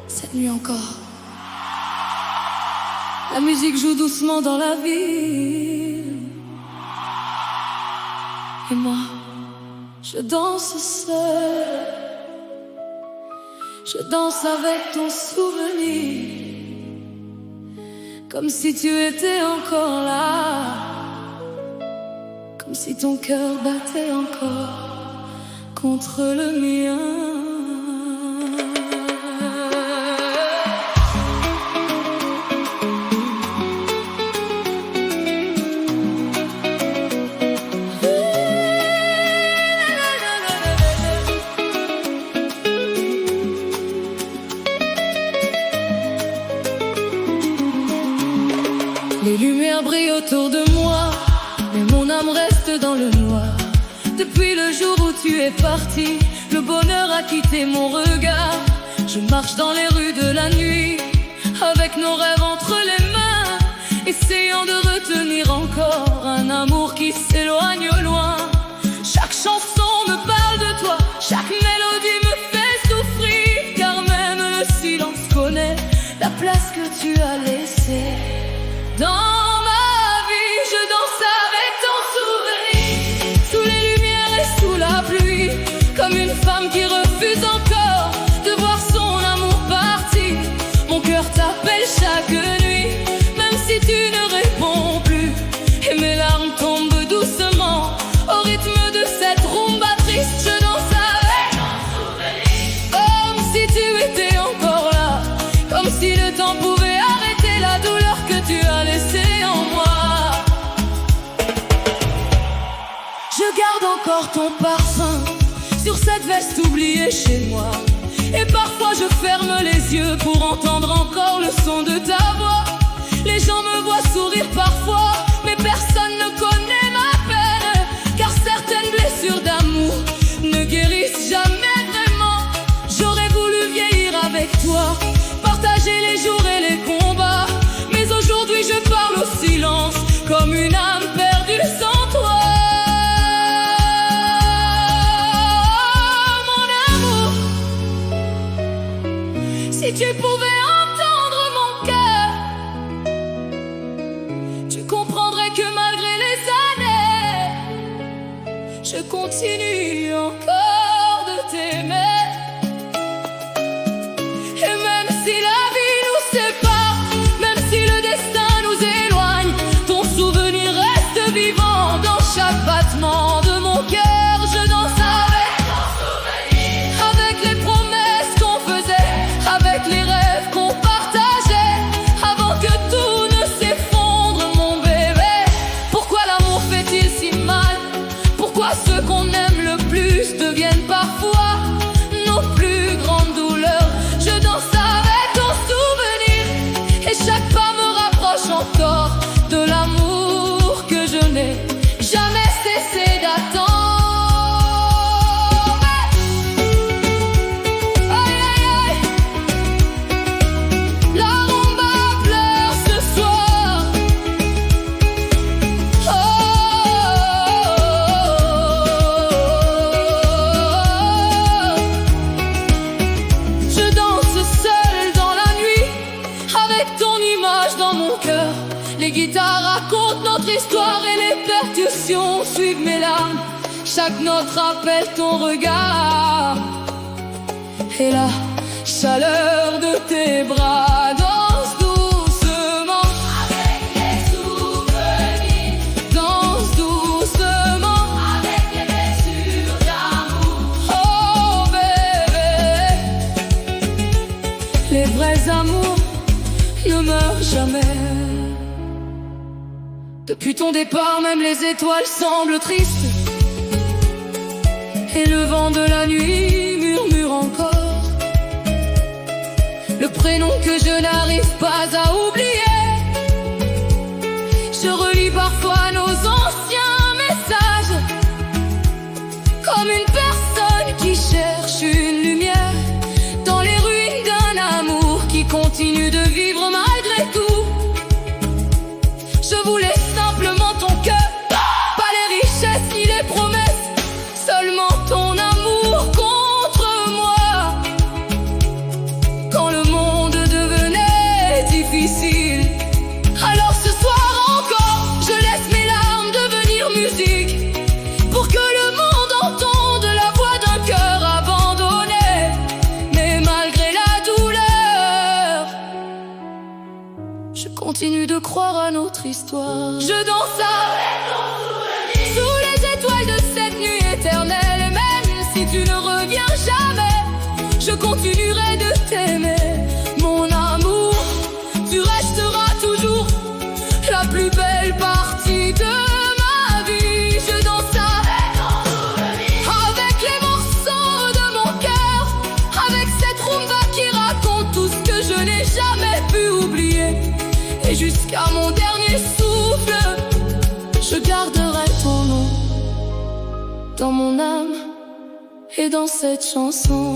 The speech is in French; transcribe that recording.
Cette nuit encore, la musique joue doucement dans la ville. Et moi, je danse seule. Je danse avec ton souvenir, comme si tu étais encore là, comme si ton cœur battait encore contre le mien. Les lumières brillent autour de moi, mais mon âme reste dans le noir. Depuis le jour où tu es parti, le bonheur a quitté mon regard. Je marche dans les rues de la nuit, avec nos rêves entre les mains, essayant de retenir encore un amour qui s'éloigne au loin. Chaque chanson me parle de toi, chaque mélodie me fait souffrir, car même le silence connaît la place que tu as laissée. Dans ma vie, je danse avec ton souvenir, sous les lumières et sous la pluie, comme une femme qui refuse encore de voir son amour partir. Mon cœur t'appelle chaque nuit, même si tu ne réponds plus, et mes larmes tombent doucement au rythme de cette rumba triste. Je danse avec ton souvenir, comme si tu étais encore là, comme si le temps pouvait arrêter la douleur que tu as laissée en moi. Je garde encore ton parfum sur cette veste oubliée chez moi, et parfois je ferme les yeux pour entendre encore le son de ta voix. Les gens me voient sourire parfois, mais personne ne connaît ma peine, car certaines blessures d'amour ne guérissent jamais vraiment. J'aurais voulu vieillir avec toi, partager les jours et les combats, mais aujourd'hui je parle au silence, comme une âme perdue sans toi. Mon amour, si tu pouvais entendre mon cœur, tu comprendrais que malgré les années, je continue encore de t'aimer. Et même si la vie nous sépare, même si le destin nous éloigne, ton souvenir reste vivant dans chaque battement de mon cœur. Je danse avec ton souvenir, avec les promesses qu'on faisait, avec les rêves qu'on partageait, avant que tout ne s'effondre, mon bébé. Pourquoi l'amour fait-il si mal? Pourquoi ceux qu'on aime le plus deviennent parfois nos plus grandes douleurs? Je danse avec ton souvenir, et chaque pas me rapproche encore de l'amour que je n'ai jamais cessé d'attendre. Aïe, aïe, aïe. La rumba pleure ce soir. Oh, je danse seule dans la nuit, avec ton image dans mon cœur. Les guitares racontent notre histoire et les percussions suivent mes larmes. Chaque note rappelle ton regard, et la chaleur de tes bras danse doucement avec les souvenirs, danse doucement avec les blessures d'amour. Oh bébé, les vrais amours ne meurent jamais. Depuis ton départ, même les étoiles semblent tristes, et le vent de la nuit murmure encore le prénom que je n'arrive pas à oublier. Je relis parfois nos anciens messages, comme une personne qui cherche une lumière dans les ruines d'un amour qui continue de vivre malgré tout. Je voulais simplement ton cœur, pas les richesses ni les promesses, notre histoire. Je danse avec ton souvenir sous les étoiles de cette nuit éternelle. Et même si tu ne reviens jamais, je continuerai de t'aimer. Mon amour, tu resteras toujours la plus belle partie de ma vie. Je danse avec ton souvenir, avec les morceaux de mon cœur, avec cette rumba qui raconte tout ce que je n'ai jamais pu oublier. Et jusqu'à mon dernier souffle, je garderai ton nom dans mon âme et dans cette chanson.